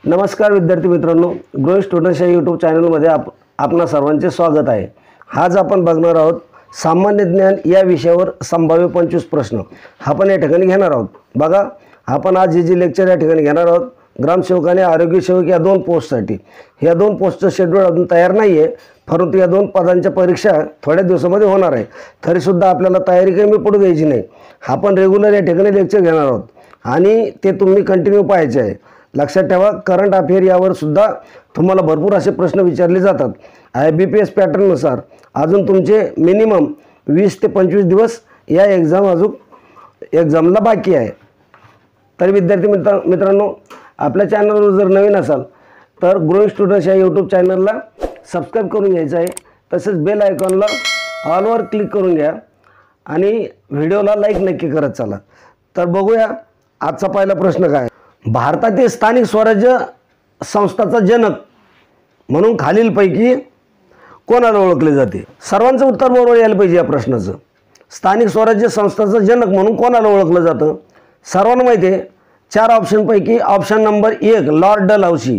नमस्कार विद्यार्थी मित्रांनो, ग्रो स्टुडंट्स या यूट्यूब चॅनलमध्ये आपणा सर्वांचे स्वागत आहे। आज आपण बघणार आहोत सामान्य ज्ञान या विषयावर संभाव्य 25 प्रश्न आपण या ठिकाणी घेणार आहोत। बघा, आपण आज जे लेक्चर या ठिकाणी घेणार आहोत ग्रामसेवक आणि आरोग्य सेवक या दोन पोस्टसाठी। या दोन पोस्टचं शेड्यूल अजून तयार नाही आहे, परंतु या दोन पदांच्या परीक्षा थोड्या दिवसामध्ये होणार आहे। तरी सुद्धा आपल्याला तयारी कमी पडू द्यायची नाही। आपण रेग्युलर या ठिकाणी लेक्चर घेणार आहोत आणि ते तुम्ही कंटिन्यू पाहायचे आहे। लक्षात ठेवा, करंट अफेअर यावर सुद्धा तुम्हाला भरपूर असे प्रश्न विचारले जातात। IBPS पॅटर्ननुसार अजून तुमचे मिनिमम 20 ते 25 दिवस या एक्झामला बाकी आहे। तर विद्यार्थी मित्रांनो, आपल्या चॅनलवर जर नवीन असाल तर ग्रो स्टुडंट्स या यूट्यूब चॅनलला सबस्क्राईब करून घ्यायचं आहे। तसेच बेल आयकॉनला ऑलवर क्लिक करून घ्या आणि व्हिडिओला लाईक नक्की करत चला। तर बघूया आजचा पहिला प्रश्न काय। भारतातील स्थानिक स्वराज्य संस्थाचा जनक म्हणून खालीलपैकी कोणाला ओळखले जाते? सर्वांचं उत्तर बरोबर यायला पाहिजे या प्रश्नाचं। स्थानिक स्वराज्य संस्थाचा जनक म्हणून कोणाला ओळखलं जातं? सर्वांना माहिती आहे, 4 ऑप्शनपैकी option number 1 Lord Dalhousie.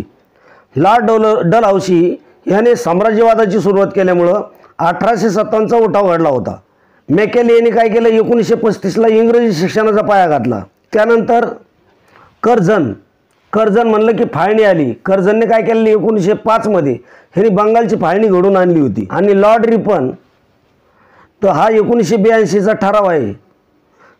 Lord Dalhousie याने साम्राज्यवादाची सुरुवात केल्यामुळं 1857चा उठाव घडला होता। मॅकेले यांनी काय केलं, 1935ला इंग्रजी शिक्षणाचा पाया घातला। त्यानंतर कर्जन म्हणलं की फाळणी आली। कर्जनने काय केलं, 1905 मध्ये ह्यांनी बंगालची फाळणी घडून आणली होती। आणि लॉर्ड रिपन तर हा 1982चा ठराव आहे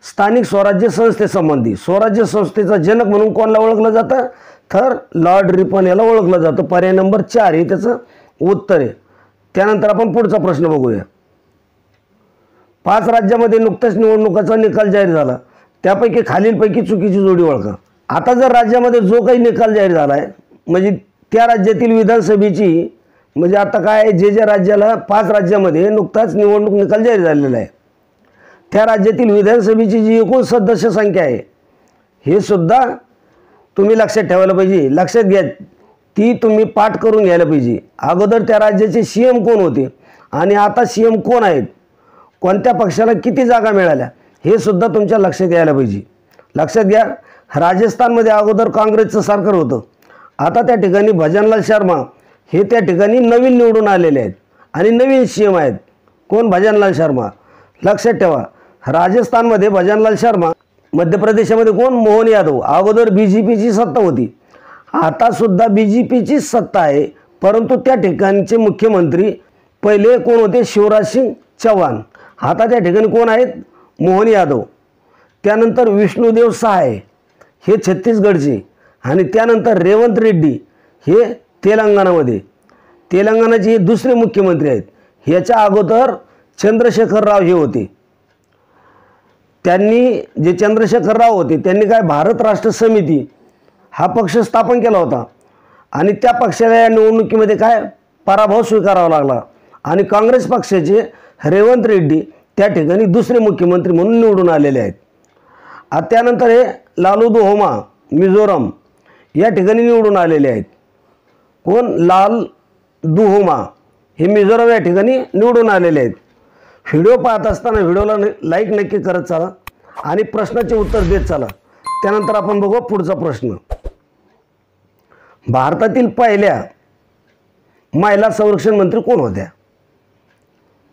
स्थानिक स्वराज्य संस्थेसंबंधी। स्वराज्य संस्थेचा जनक म्हणून कोणाला ओळखलं जातं? तर लॉर्ड रिपन याला ओळखलं जातं। पर्याय नंबर 4 हे त्याचं उत्तर आहे। त्यानंतर आपण पुढचा प्रश्न बघूया। 5 राज्यामध्ये नुकताच निवडणुकाचा निकाल जाहीर झाला, त्यापैकी खालीलपैकी चुकीची जोडी ओळखा। आता जर राज्यामध्ये जो काही निकाल जाहीर झाला आहे म्हणजे त्या राज्यातील विधानसभेची म्हणजे आता काय जे राज्याला 5 राज्यामध्ये नुकताच निवडणूक निकाल जाहीर झालेला आहे त्या राज्यातील विधानसभेची जी एकूण सदस्य संख्या आहे हे सुद्धा तुम्ही लक्षात ठेवायला पाहिजे। लक्षात घ्या, ती तुम्ही पाठ करून घ्यायला पाहिजे। अगोदर त्या राज्याचे CM कोण होते आणि आता CM कोण आहेत, कोणत्या पक्षाला किती जागा मिळाल्या हे सुद्धा तुमच्या लक्षात यायला पाहिजे। लक्षात घ्या, राजस्थानमध्ये अगोदर काँग्रेसचं सरकार होतं, आता त्या ठिकाणी भजनलाल शर्मा हे त्या ठिकाणी नवीन निवडून आलेले आहेत आणि नवीन CM आहेत। कोण? भजनलाल शर्मा। लक्षात ठेवा, राजस्थानमध्ये भजनलाल शर्मा, मध्य प्रदेशामध्ये कोण? मोहन यादव। अगोदर BJPची सत्ता होती, आता सुद्धा BJPची सत्ता आहे, परंतु त्या ठिकाणचे मुख्यमंत्री पहिले कोण होते? शिवराज सिंग चौहान। आता त्या ठिकाणी कोण आहेत? मोहन यादव। त्यानंतर विष्णुदेव सहाय हे छत्तीसगडचे आणि त्यानंतर रेवंत रेड्डी हे तेलंगणामध्ये। तेलंगणाचे हे दुसरे मुख्यमंत्री आहेत। ह्याच्या अगोदर चंद्रशेखर राव हे होते। जे चंद्रशेखर राव होते त्यांनी काय भारत राष्ट्र समिती हा पक्ष स्थापन केला होता आणि त्या पक्षाला या निवडणुकीमध्ये काय पराभव स्वीकारावा लागला आणि काँग्रेस पक्षाचे रेवंत रेड्डी त्या ठिकाणी दुसरे मुख्यमंत्री म्हणून निवडून आलेले आहेत। त्यानंतर हे लालू दुहोमा मिझोरम या ठिकाणी निवडून आलेले आहेत। कोण? लाल दुहोमा हे मिझोरम या ठिकाणी निवडून आलेले आहेत। व्हिडिओ पाहत असताना व्हिडिओला लाईक नक्की करत चला आणि प्रश्नाचे उत्तर देत चला। त्यानंतर आपण बघू पुढचा प्रश्न। भारतातील पहिल्या महिला संरक्षण मंत्री कोण होत्या?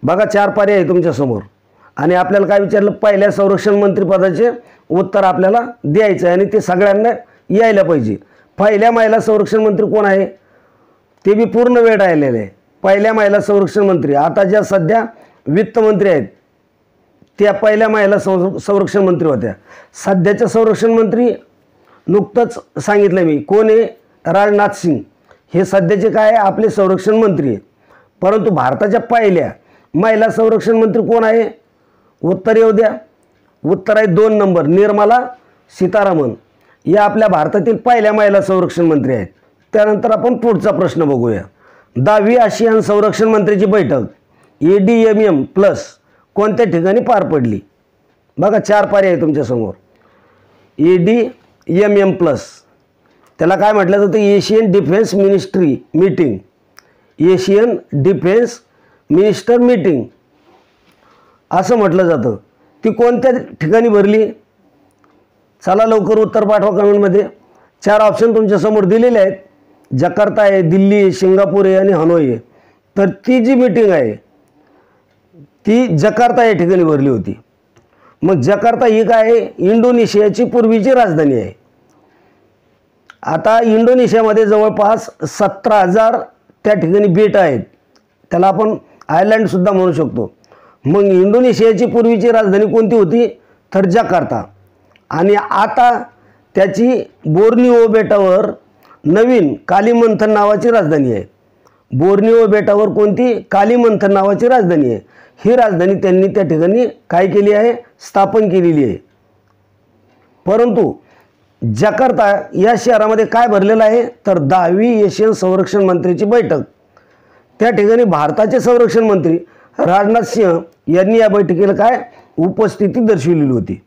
बघा, 4 पर्याय आहे तुमच्यासमोर आणि आपल्याला काय विचारलं, पहिल्या संरक्षण मंत्री पदाचे उत्तर आपल्याला द्यायचं आहे आणि ते सगळ्यांना यायला पाहिजे। पहिल्या महिला संरक्षण मंत्री कोण आहे ते बी पूर्ण वेळ राहिलेले आहे। पहिल्या महिला संरक्षण मंत्री, आता ज्या सध्या वित्तमंत्री आहेत त्या पहिल्या महिला संरक्षण मंत्री होत्या। सध्याच्या संरक्षण मंत्री नुकतंच सांगितलं मी कोण आहे, राजनाथ सिंग हे सध्याचे काय आपले संरक्षण मंत्री आहेत। परंतु भारताच्या पहिल्या महिला संरक्षण मंत्री कोण आहे? उत्तर येऊ द्या। उत्तर आहे 2 नंबर निर्मला सीतारामन। या आपल्या भारतातील पहिल्या महिला संरक्षण मंत्री आहेत। त्यानंतर आपण पुढचा प्रश्न बघूया। 10वी आशियान संरक्षण मंत्र्यांची बैठक ADMM+ कोणत्या ठिकाणी पार पडली? बघा, 4 पर्याय तुमच्यासमोर। ADMM+ त्याला काय म्हटलं जातं? Asian defence ministry meeting. Asian defence minister meeting असं म्हटलं जातं। ती कोणत्या ठिकाणी भरली? चला लवकर उत्तर पाठवा कमेंटमध्ये। 4 ऑप्शन तुमच्या समोर दिलेले आहेत. जकार्ता आहे, दिल्ली आहे, सिंगापूर आहे आणि हनोई आहे. तर ती जी मीटिंग आहे ती जकार्ता या ठिकाणी भरली होती. मग जकार्ता ही काय आहे, इंडोनेशियाची पूर्वीची राजधानी आहे. आता इंडोनेशियामध्ये जवळपास 17,000 त्या ठिकाणी बेट आहेत. त्याला आपण आयलँडसुद्धा म्हणू शकतो. मग इंडोनेशियाची पूर्वीची राजधानी कोणती होती तर जकार्ता. आणि आता त्याची बोर्निओ बेटावर नवीन कालिमंथन नावाची राजधानी आहे. बोर्निओ बेटावर कोणती कालिमंथन नावाची राजधानी आहे. ही राजधानी त्यांनी त्या ठिकाणी काय केली आहे, स्थापन केलेली आहे. परंतु जकार्ता या शहरामध्ये काय भरलेलं आहे तर 10वी एशियन संरक्षण मंत्र्यांची बैठक. त्या ठिकाणी भारताचे संरक्षण मंत्री राजनाथ सिंह यांनी या बैठकीला काय उपस्थिती दर्शविलेली होती.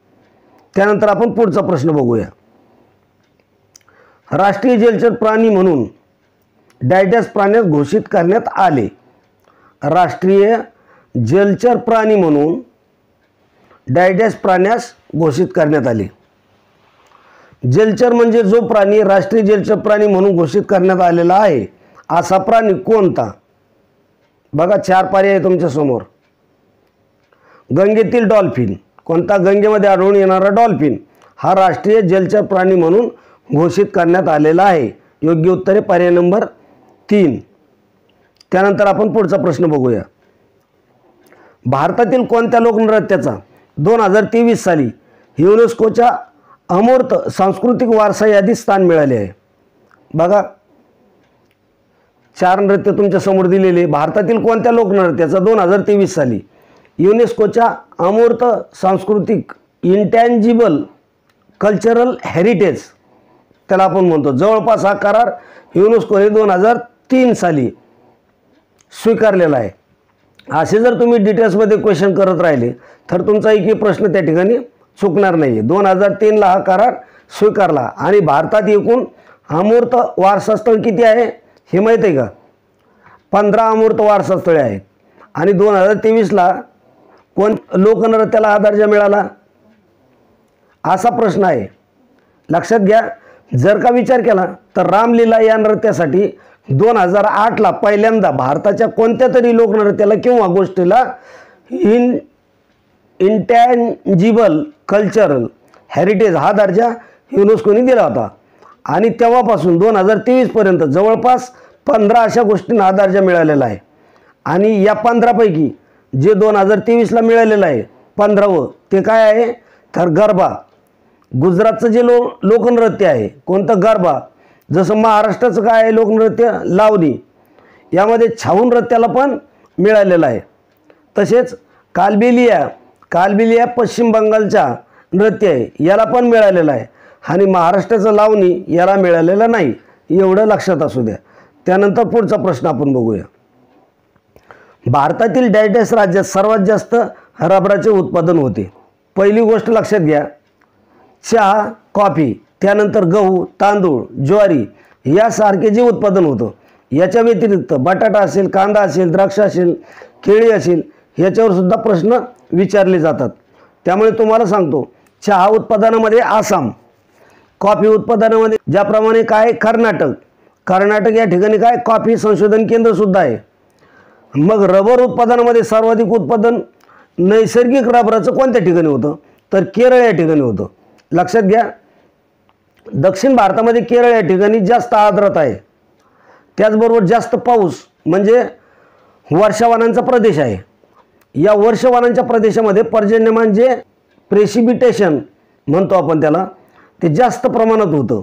त्यानंतर आपण पुढचा प्रश्न बघूया. राष्ट्रीय जलचर प्राणी म्हणून डॅश प्राण्यास घोषित करण्यात आले. राष्ट्रीय जलचर प्राणी म्हणून डॅश प्राण्यास घोषित करण्यात आले. जलचर म्हणजे जो प्राणी राष्ट्रीय जलचर प्राणी म्हणून घोषित करण्यात आलेला आहे असा प्राणी कोणता. बघा 4 पर्याय तुमच्या समोर. गंगेतील डॉल्फिन. कोणता, गंगेमध्ये आढळून येणारा डॉल्फिन हा राष्ट्रीय जलचर प्राणी म्हणून घोषित करण्यात आलेला आहे. योग्य उत्तर आहे पर्याय नंबर 3. त्यानंतर आपण पुढचा प्रश्न बघूया. भारतातील कोणत्या लोकनृत्याचा 2023 साली युनेस्कोच्या अमूर्त सांस्कृतिक वारसा यादीत स्थान मिळाले आहे. बघा 4 नृत्य तुमच्या समोर दिलेले. भारतातील कोणत्या लोकनृत्याचा 2023 साली युनेस्कोच्या अमूर्त सांस्कृतिक इंटँजिबल कल्चरल हेरिटेज त्याला आपण म्हणतो, जवळपास हा करार युनेस्कोने 2003 साली स्वीकारलेला आहे. असे जर तुम्ही डिटेल्समध्ये क्वेश्चन करत राहिले तर तुमचा एकही प्रश्न त्या ठिकाणी चुकणार नाही. 2003ला हा करार स्वीकारला. आणि भारतात एकूण अमूर्त वारसास्थळ किती आहे हे माहीत आहे का. 15 अमूर्त वारसास्थळे आहेत. आणि 2023ला कोण लोकनृत्याला हा दर्जा मिळाला असा प्रश्न आहे. लक्षात घ्या. जर का विचार केला तर रामलीला या नृत्यासाठी 2008ला पहिल्यांदा भारताच्या कोणत्या तरी लोकनृत्याला किंवा गोष्टीला इंटँजिबल कल्चरल हेरिटेज हा दर्जा युनेस्कोने दिला होता. आणि तेव्हापासून 2023 पर्यंत जवळपास 15 अशा गोष्टींना हा दर्जा मिळालेला आहे. आणि या 15 पैकी जे 2023ला मिळालेलं आहे 15वं ते काय आहे तर गरबा. गुजरातचं जे लोकनृत्य आहे कोणतं गरबा. जसं महाराष्ट्राचं काय आहे लोकनृत्य लावणी. यामध्ये छाऊ नृत्याला पण मिळालेलं आहे. तसेच कालबेलिया पश्चिम बंगालच्या नृत्य आहे याला पण मिळालेलं आहे. आणि महाराष्ट्राचं लावणी याला मिळालेलं नाही. एवढं लक्षात असू द्या. त्यानंतर पुढचा प्रश्न आपण बघूया. भारतातील डॅश राज्यात सर्वात जास्त रबराचे उत्पादन होते. पहिली गोष्ट लक्षात घ्या, चहा, कॉफी, त्यानंतर गहू, तांदूळ, ज्वारी यासारखे जे उत्पादन होतं. याच्या व्यतिरिक्त बटाटा असेल, कांदा असेल, द्राक्ष असेल, केळी असेल याच्यावर सुद्धा प्रश्न विचारले जातात. त्यामुळे तुम्हाला सांगतो चहा उत्पादनामध्ये आसाम, कॉफी उत्पादनामध्ये ज्याप्रमाणे काय कर्नाटक या ठिकाणी काय कॉफी संशोधन केंद्र सुद्धा आहे. मग रबर उत्पादनामध्ये सर्वाधिक उत्पादन नैसर्गिक रबराचं कोणत्या ठिकाणी होतं तर केरळ या ठिकाणी होतं. लक्षात घ्या. दक्षिण भारतामध्ये केरळ या ठिकाणी जास्त आर्द्रता आहे. त्याचबरोबर जास्त पाऊस म्हणजे वर्षावनांचा प्रदेश आहे. या वर्षावनांच्या प्रदेशामध्ये पर्जन्यमान जे प्रेसिपिटेशन म्हणतो आपण त्याला ते जास्त प्रमाणात होतं.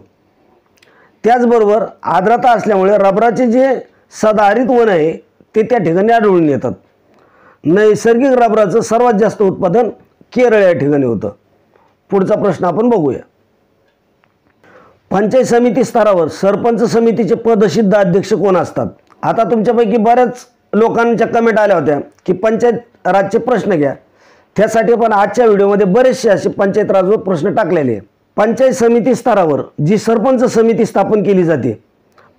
त्याचबरोबर आर्द्रता असल्यामुळे रबराचे जे सदाहरित वन आहे ते त्या ठिकाणी आढळून येतात. नैसर्गिक रबराचं सर्वात जास्त उत्पादन केरळ या ठिकाणी होतं. पुढचा प्रश्न आपण बघूया. पंचायत समिती स्तरावर सरपंच समितीचे पदसिद्ध अध्यक्ष कोण असतात. आता तुमच्यापैकी बऱ्याच लोकांच्या कमेंट आल्या होत्या की पंचायत राजचे प्रश्न घ्या. त्यासाठी आपण आजच्या व्हिडिओमध्ये बरेचसे असे पंचायत राजवर प्रश्न टाकलेले. पंचायत समिती स्तरावर जी सरपंच समिती स्थापन केली जाते,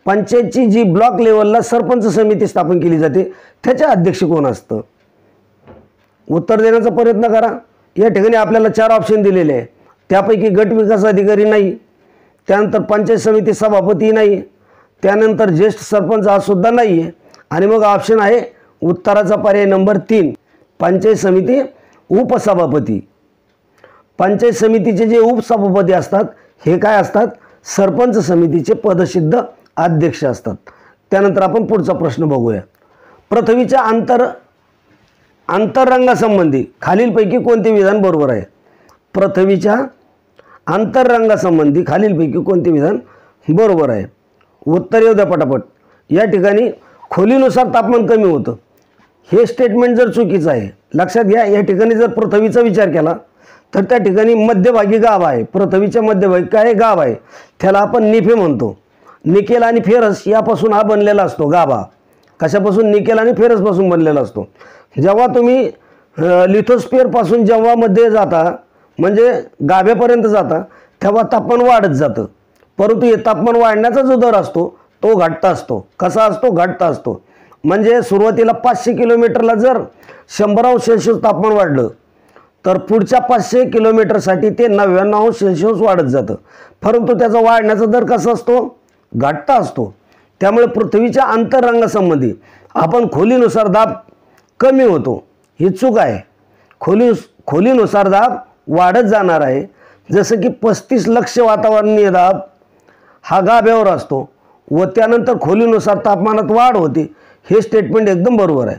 पंचायतची जी ब्लॉक लेवलला सरपंच समिती स्थापन केली जाते त्याचे अध्यक्ष कोण असतं. उत्तर देण्याचा प्रयत्न करा. या ठिकाणी आपल्याला 4 ऑप्शन दिलेले आहे. त्यापैकी गट विकास अधिकारी नाही, त्यानंतर पंचायत समिती सभापती नाही, त्यानंतर ज्येष्ठ सरपंच हा सुद्धा नाही आहे, आणि मग ऑप्शन आहे उत्तराचा पर्याय नंबर 3 पंचायत समिती उपसभापती. पंचायत समितीचे जे उपसभापती असतात हे काय असतात, सरपंच समितीचे पदसिद्ध अध्यक्ष असतात. त्यानंतर आपण पुढचा प्रश्न बघूया. पृथ्वीच्या अंतरंगासंबंधी खालीलपैकी कोणते विधान बरोबर आहे? पृथ्वीच्या अंतरंगासंबंधी खालीलपैकी कोणते विधान बरोबर आहे? उत्तर येऊ द्या पटापट. या ठिकाणी खोलीनुसार तापमान कमी होतं हे स्टेटमेंट जर चुकीचं आहे, लक्षात घ्या. या ठिकाणी जर पृथ्वीचा विचार केला तर त्या ठिकाणी मध्यभागी गाभ आहे, पृथ्वीच्या मध्यभागी काय गाभ आहे, त्याला आपण निफे म्हणतो. निकेल आणि फेरस यापासून हा बनलेला असतो गाभा. कशापासून? निकेल आणि फेरसपासून बनलेला असतो. जेव्हा तुम्ही लिथोस्फिअरपासून जेव्हा मध्ये जाता म्हणजे गाभ्यापर्यंत जाता तेव्हा तापमान वाढत जातं, परंतु हे तापमान वाढण्याचा जो दर असतो तो घटता असतो. कसा असतो? घटता असतो. म्हणजे सुरुवातीला 500 किलोमीटरला जर 100°C तापमान वाढलं तर पुढच्या 500 किलोमीटरसाठी ते 99°C वाढत जातं, परंतु त्याचा वाढण्याचा दर कसा असतो? घटता असतो. त्यामुळे पृथ्वीच्या अंतरंगासंबंधी आपण खोलीनुसार दाब कमी होतो ही चूक आहे. खोलीनुसार दाब वाढत जाणार आहे. जसं की 35 लक्ष वातावरणीय दाब हा गाभ्यावर असतो व त्यानंतर खोलीनुसार तापमानात वाढ होते, हे स्टेटमेंट एकदम बरोबर आहे.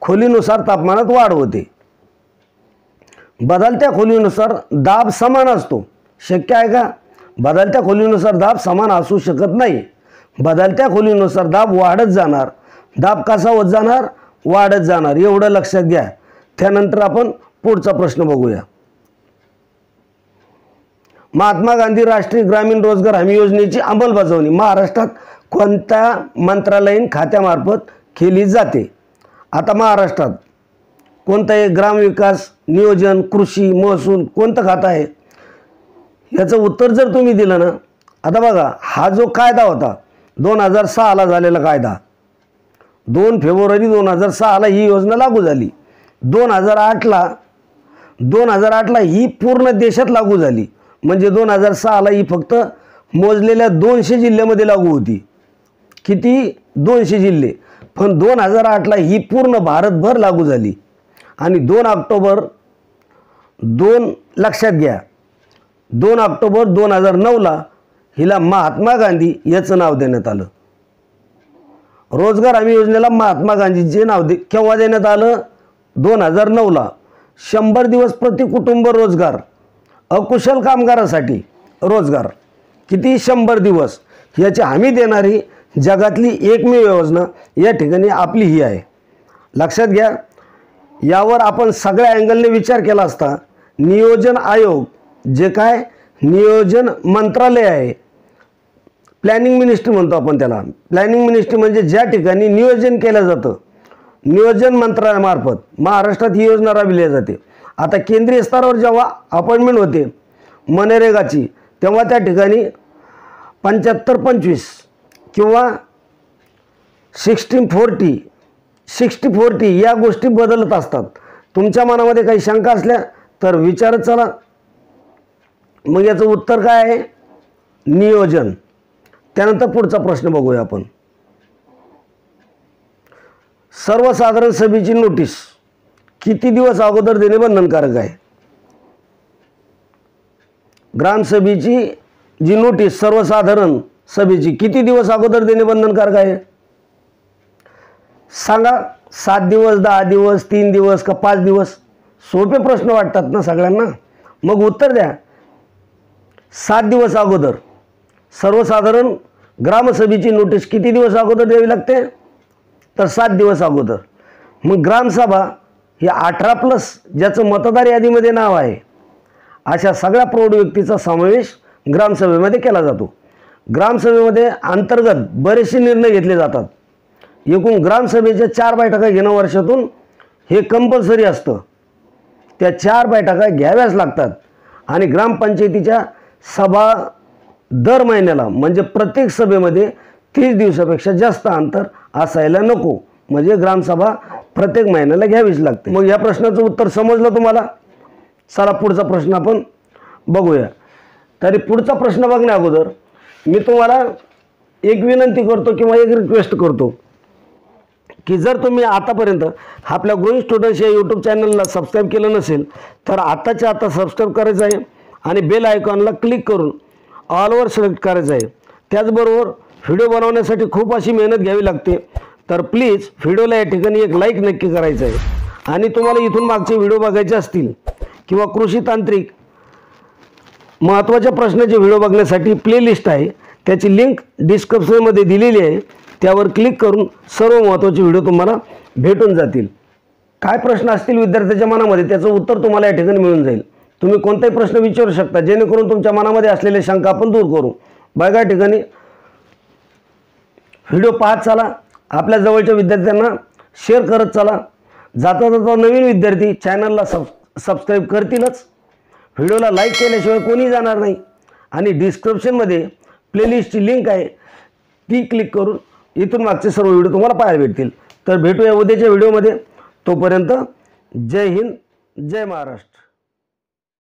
खोलीनुसार तापमानात वाढ होते. बदलत्या खोलीनुसार दाब समान असतो, शक्य आहे का? बदलत्या खोलीनुसार दाब समान असू शकत नाही. बदलत्या खोलीनुसार दाब वाढत जाणार. दाब कसा होत जाणार? वाढत जाणार, एवढं लक्षात घ्या. त्यानंतर आपण पुढचा प्रश्न बघूया. महात्मा गांधी राष्ट्रीय ग्रामीण रोजगार हमी योजनेची अंमलबजावणी महाराष्ट्रात कोणत्या मंत्रालयीन खात्यामार्फत केली जाते? आता महाराष्ट्रात कोणतं आहे? ग्रामविकास, नियोजन, कृषी, महसूल कोणतं खातं आहे? याचं उत्तर जर तुम्ही दिलं ना, आता बघा हा जो कायदा होता 2006ला झालेला कायदा, 2 फेब्रुवारी 2006ला ही योजना लागू झाली. 2008ला ही पूर्ण देशात लागू झाली. म्हणजे 2006ला ही फक्त मोजलेल्या 200 जिल्ह्यामध्ये लागू होती. किती? 200 जिल्हे. पण 2008ला ही पूर्ण भारतभर लागू झाली. आणि 2 ऑक्टोबर लक्षात घ्या 2 ऑक्टोबर 2009ला हिला महात्मा गांधी याचं नाव देण्यात आलं. रोजगार हमी योजनेला महात्मा गांधींचे नाव केव्हा देण्यात आलं? 2009ला. 100 दिवस प्रति कुटुंब रोजगार, अकुशल कामगारासाठी रोजगार. किती? 100 दिवस. याची हमी देणारी जगातली एकमेव योजना या ठिकाणी आपली ही आहे. लक्षात घ्या. यावर आपण सगळ्या अँगलने विचार केला असता नियोजन आयोग, जे काय नियोजन मंत्रालय आहे, प्लॅनिंग मिनिस्ट्री म्हणतो आपण त्याला. प्लॅनिंग मिनिस्ट्री म्हणजे ज्या ठिकाणी नियोजन केलं जातं, नियोजन मंत्रालयामार्फत महाराष्ट्रात ही योजना राबविली जाते. आता केंद्रीय स्तरावर जेव्हा अपॉइंटमेंट होते मनरेगाची तेव्हा त्या ठिकाणी 75-25 किंवा 60-40 या गोष्टी बदलत असतात. तुमच्या मनामध्ये काही शंका असल्या तर विचारत चला. मग याचं उत्तर काय आहे? नियोजन. त्यानंतर पुढचा प्रश्न बघूया आपण. सर्वसाधारण सभेची नोटीस किती दिवस अगोदर देणे बंधनकारक आहे? ग्रामसभेची जी नोटीस सर्वसाधारण सभेची किती दिवस अगोदर देणे बंधनकारक आहे? सांगा. 7 दिवस, 10 दिवस, 3 दिवस का 5 दिवस? सोपे प्रश्न वाटतात ना सगळ्यांना, मग उत्तर द्या. 7 दिवस अगोदर. सर्वसाधारण ग्रामसभेची नोटीस किती दिवस अगोदर द्यावी लागते? तर 7 दिवस अगोदर. मग ग्रामसभा ही 18+ ज्याचं मतदार यादीमध्ये नाव आहे अशा सगळ्या प्रौढ व्यक्तीचा समावेश ग्रामसभेमध्ये केला जातो. ग्रामसभेमध्ये अंतर्गत बरेचसे निर्णय घेतले जातात. एकूण ग्रामसभेच्या 4 बैठका घेणं वर्षातून हे कंपल्सरी असतं. त्या 4 बैठका घ्याव्याच लागतात. आणि ग्रामपंचायतीच्या सभा दर महिन्याला म्हणजे प्रत्येक सभेमध्ये 30 दिवसापेक्षा जास्त अंतर असायला नको. म्हणजे ग्रामसभा प्रत्येक महिन्याला घ्यावीच लागते. मग या प्रश्नाचं उत्तर समजलं तुम्हाला? चला पुढचा प्रश्न आपण बघूया. तरी पुढचा प्रश्न बघण्या अगोदर मी तुम्हाला एक विनंती करतो किंवा एक रिक्वेस्ट करतो की जर तुम्ही आतापर्यंत आपल्या ग्रोइंग स्टुडंट्स या यूट्यूब चॅनलला सबस्क्राईब केलं नसेल तर आत्ताच्या आता सबस्क्राईब करायचं आहे आणि बेल आयकॉनला क्लिक करून ऑलवर सिलेक्ट करायचं आहे। त्याचबरोबर व्हिडिओ बनवण्यासाठी खूप अशी मेहनत घ्यावी लागते, तर प्लीज व्हिडिओला या ठिकाणी एक लाईक नक्की करायचं आहे। आणि तुम्हाला इथून मागचे व्हिडिओ बघायचे असतील किंवा कृषी तांत्रिक महत्त्वाच्या प्रश्नाचे व्हिडिओ बघण्यासाठी प्लेलिस्ट आहे, त्याची लिंक डिस्क्रिप्शनमध्ये दिलेली आहे, त्यावर क्लिक करून सर्व महत्त्वाचे व्हिडिओ तुम्हाला भेटून जातील। काय प्रश्न असतील विद्यार्थ्याच्या मनामध्ये त्याचं उत्तर तुम्हाला या ठिकाणी मिळून जाईल। तुम्ही कोणताही प्रश्न विचारू शकता जेणेकरून तुमच्या मनामध्ये असलेल्या शंका आपण दूर करू। बघा या ठिकाणी व्हिडिओ पाहत चला, आपल्या जवळच्या विद्यार्थ्यांना शेअर करत चला। जाता जाता नवीन विद्यार्थी चॅनलला सबस्क्राईब करतीलच, व्हिडिओला लाईक केल्याशिवाय कोणी जाणार नाही। आणि डिस्क्रिप्शनमध्ये प्लेलिस्टची लिंक आहे, ती क्लिक करून इथून मागचे सर्व व्हिडिओ तुम्हाला पाहायला भेटतील। तर भेटूया उद्याच्या व्हिडिओमध्ये, तोपर्यंत जय हिंद, जय महाराष्ट्र।